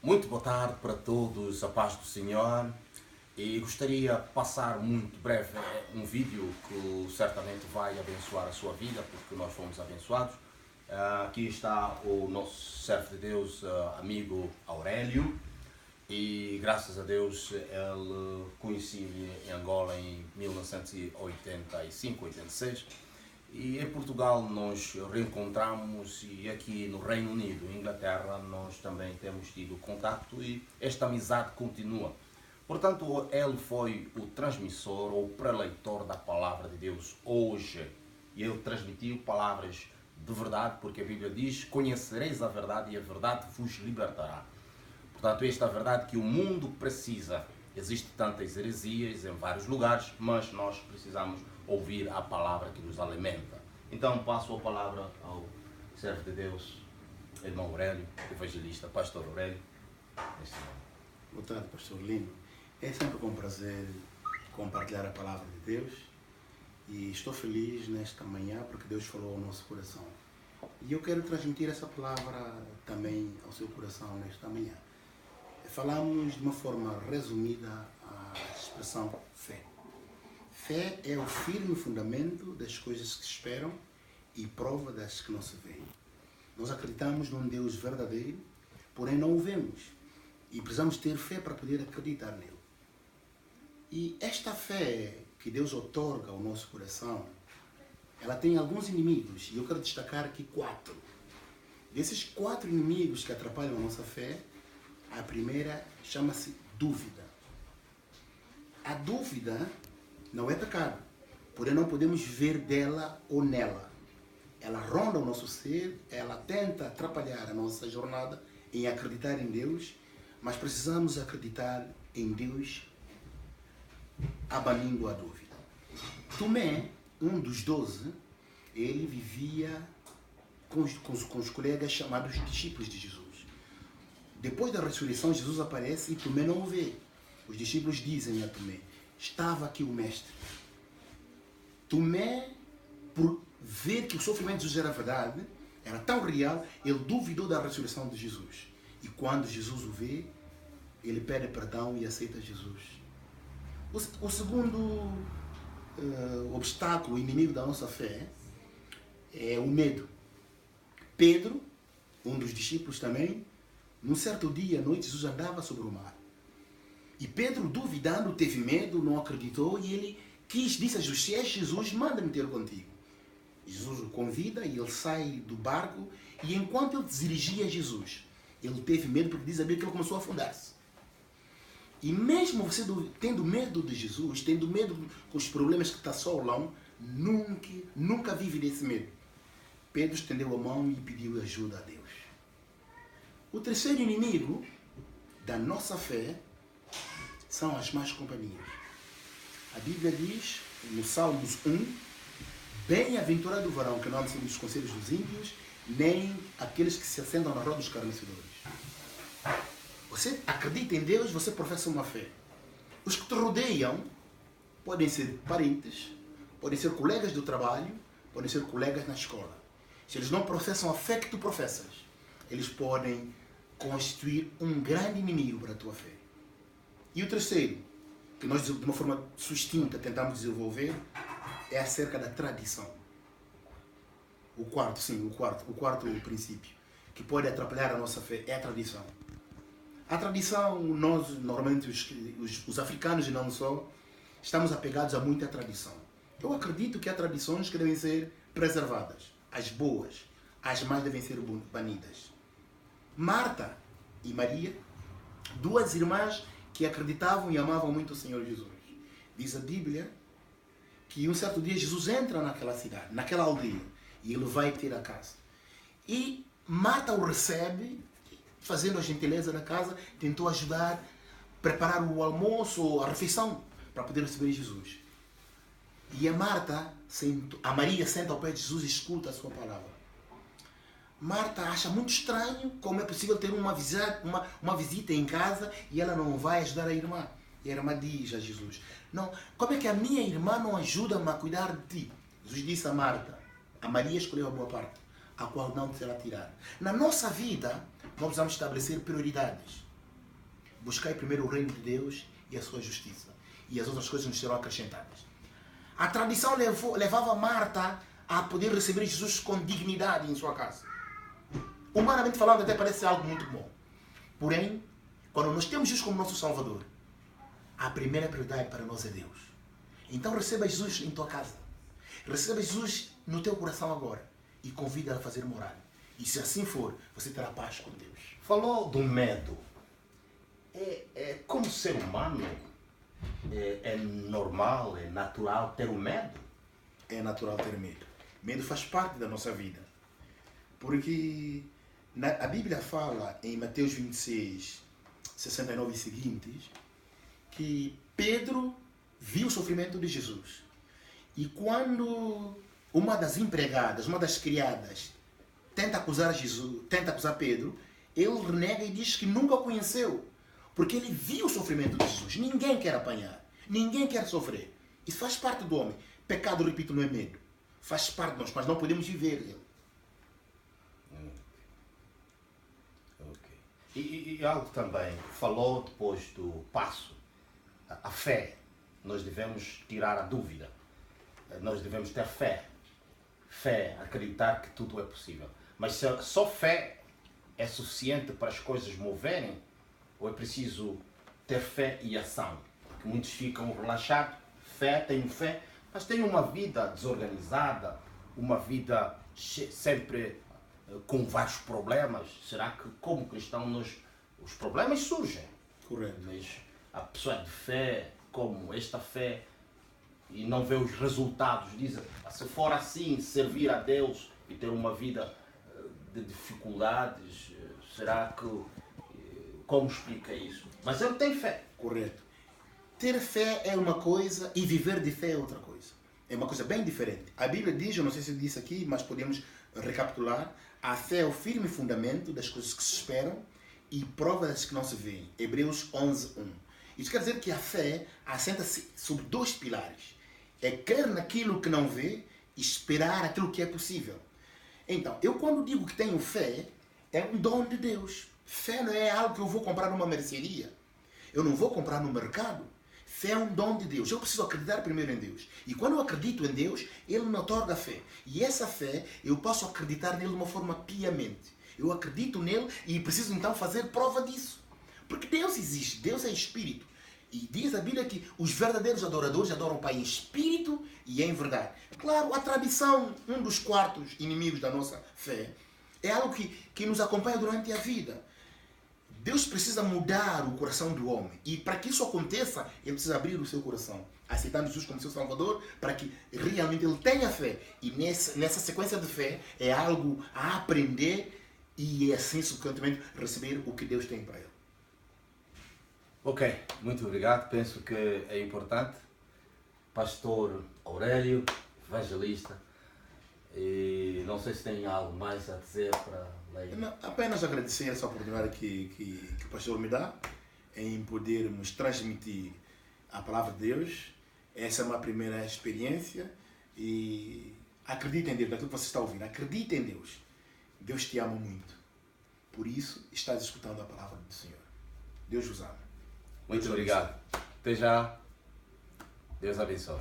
Muito boa tarde para todos, a paz do Senhor. E gostaria de passar muito breve um vídeo que certamente vai abençoar a sua vida, porque nós fomos abençoados. Aqui está o nosso servo de Deus, amigo Aurélio. E graças a Deus ele conheci-me em Angola em 1985, 86. E em Portugal nós reencontramos, e aqui no Reino Unido, Inglaterra, nós também temos tido contato e esta amizade continua. Portanto, ele foi o transmissor ou preleitor da palavra de Deus hoje. E ele transmitiu palavras de verdade, porque a Bíblia diz: conhecereis a verdade e a verdade vos libertará. Portanto, esta é a verdade que o mundo precisa. Existem tantas heresias em vários lugares, mas nós precisamos ouvir a palavra que nos alimenta. Então, passo a palavra ao servo de Deus, irmão Aurélio, evangelista, pastor Aurélio. Boa tarde, pastor Lino. É sempre um prazer compartilhar a palavra de Deus e estou feliz nesta manhã porque Deus falou ao nosso coração. E eu quero transmitir essa palavra também ao seu coração nesta manhã. Falamos de uma forma resumida a expressão fé. Fé é o firme fundamento das coisas que se esperam e prova das que não se veem. Nós acreditamos num Deus verdadeiro, porém não o vemos. E precisamos ter fé para poder acreditar nele. E esta fé que Deus outorga ao nosso coração, ela tem alguns inimigos. E eu quero destacar aqui 4. Desses 4 inimigos que atrapalham a nossa fé, a primeira chama-se dúvida. A dúvida não é pecado, porém não podemos ver dela ou nela. Ela ronda o nosso ser, ela tenta atrapalhar a nossa jornada em acreditar em Deus, mas precisamos acreditar em Deus abanindo a dúvida. Tomé, um dos 12, ele vivia com os colegas chamados discípulos de Jesus. Depois da ressurreição, Jesus aparece e Tomé não o vê. Os discípulos dizem a Tomé: estava aqui o mestre. Tomé, por ver que o sofrimento de Jesus era verdade, era tão real, ele duvidou da ressurreição de Jesus. E quando Jesus o vê, ele pede perdão e aceita Jesus. O segundo obstáculo, inimigo da nossa fé, é o medo. Pedro, um dos discípulos também, num certo dia à noite, Jesus andava sobre o mar. E Pedro, duvidando, teve medo, não acreditou e ele disse a Jesus: se és Jesus, manda-me ter contigo. Jesus o convida e ele sai do barco e enquanto ele se dirigia a Jesus, ele teve medo porque diz a Bíblia que ele começou a afundar-se. E mesmo você tendo medo de Jesus, tendo medo com os problemas que te assolam, nunca vive desse medo. Pedro estendeu a mão e pediu ajuda a Deus. O terceiro inimigo da nossa fé são as más companhias. A Bíblia diz, no Salmos 1, bem-aventurado o varão que não anda segundo os conselhos dos ímpios, nem aqueles que se assentam na roda dos escarnecedores. Você acredita em Deus, você professa uma fé. Os que te rodeiam podem ser parentes, podem ser colegas do trabalho, podem ser colegas na escola. Se eles não professam a fé que tu professas, eles podem constituir um grande inimigo para a tua fé. E o terceiro, que nós de uma forma sustinta tentamos desenvolver, é acerca da tradição. O quarto princípio, que pode atrapalhar a nossa fé, é a tradição. A tradição, nós, normalmente, os africanos e não só, estamos apegados a muita tradição. Eu acredito que há tradições que devem ser preservadas. As boas, as más devem ser banidas. Marta e Maria, 2 irmãs que acreditavam e amavam muito o Senhor Jesus. Diz a Bíblia que um certo dia Jesus entra naquela cidade, naquela aldeia, e ele vai ter a casa. E Marta o recebe, fazendo a gentileza da casa, tentou ajudar, preparar o almoço, a refeição, para poder receber Jesus. E a Maria senta ao pé de Jesus e escuta a sua palavra. Marta acha muito estranho como é possível ter uma visita em casa e ela não vai ajudar a irmã. E a irmã diz a Jesus: não, como é que a minha irmã não ajuda-me a cuidar de ti? Jesus disse a Marta: a Maria escolheu a boa parte, a qual não te será tirada. Na nossa vida, nós precisamos estabelecer prioridades. buscai primeiro o reino de Deus e a sua justiça, e as outras coisas nos serão acrescentadas. A tradição levava Marta a poder receber Jesus com dignidade em sua casa. Humanamente falando, até parece algo muito bom. Porém, quando nós temos Jesus como nosso Salvador, a primeira prioridade para nós é Deus. Então receba Jesus em tua casa. Receba Jesus no teu coração agora e convida-a a fazer morada. E se assim for, você terá paz com Deus. Falou do medo. Como ser humano, é normal, é natural ter o medo? É natural ter medo. Medo faz parte da nossa vida. Porque a Bíblia fala em Mateus 26, 69 e seguintes, que Pedro viu o sofrimento de Jesus. E quando uma das empregadas, uma das criadas, tenta acusar Pedro, ele renega e diz que nunca o conheceu. Porque ele viu o sofrimento de Jesus. Ninguém quer apanhar. Ninguém quer sofrer. Isso faz parte do homem. Pecado, repito, não é medo. Faz parte de nós, mas não podemos viver ele. Okay. E algo também, falou depois do passo, a fé. Nós devemos tirar a dúvida. Nós devemos ter fé. Fé, acreditar que tudo é possível. Mas só fé é suficiente para as coisas moverem? Ou é preciso ter fé e ação? Porque muitos ficam relaxados. Tenho fé, mas têm uma vida desorganizada, uma vida sempre com vários problemas. Será que, como cristão, os problemas surgem? Correto. Mas a pessoa de fé, como esta fé, e não vê os resultados, diz, se for assim, servir a Deus e ter uma vida de dificuldades, será que... Como explica isso? Mas ele tem fé. Correto. Ter fé é uma coisa e viver de fé é outra coisa. É uma coisa bem diferente. A Bíblia diz, eu não sei se eu disse aqui, mas podemos recapitular, a fé é o firme fundamento das coisas que se esperam e prova das que não se veem. Hebreus 11:1. Isso quer dizer que a fé assenta-se sobre dois pilares. É crer naquilo que não vê e esperar aquilo que é possível. Então, eu quando digo que tenho fé, é um dom de Deus. Fé não é algo que eu vou comprar numa mercearia. Eu não vou comprar no mercado. Fé é um dom de Deus. Eu preciso acreditar primeiro em Deus. E quando eu acredito em Deus, Ele me otorga fé. E essa fé, eu posso acreditar nele de uma forma piamente. Eu acredito nele e preciso então fazer prova disso. Porque Deus existe. Deus é Espírito. E diz a Bíblia que os verdadeiros adoradores adoram o Pai em Espírito e em verdade. Claro, a tradição, um dos quartos inimigos da nossa fé, é algo que nos acompanha durante a vida. Deus precisa mudar o coração do homem. E para que isso aconteça, ele precisa abrir o seu coração, aceitando Jesus como seu Salvador, para que realmente ele tenha fé. E nessa sequência de fé é algo a aprender e assim, subsequentemente, receber o que Deus tem para ele. Ok, muito obrigado. Penso que é importante. Pastor Aurélio, evangelista. E não sei se tem algo mais a dizer para ler. Não, apenas agradecer essa oportunidade que o pastor me dá em podermos transmitir a palavra de Deus. Essa é uma primeira experiência e acredite em Deus, naquilo que você está ouvindo. Acredite em Deus. Deus te ama muito. Por isso, estás escutando a palavra do Senhor. Deus vos ama. Muito obrigado. Até já. Deus abençoe.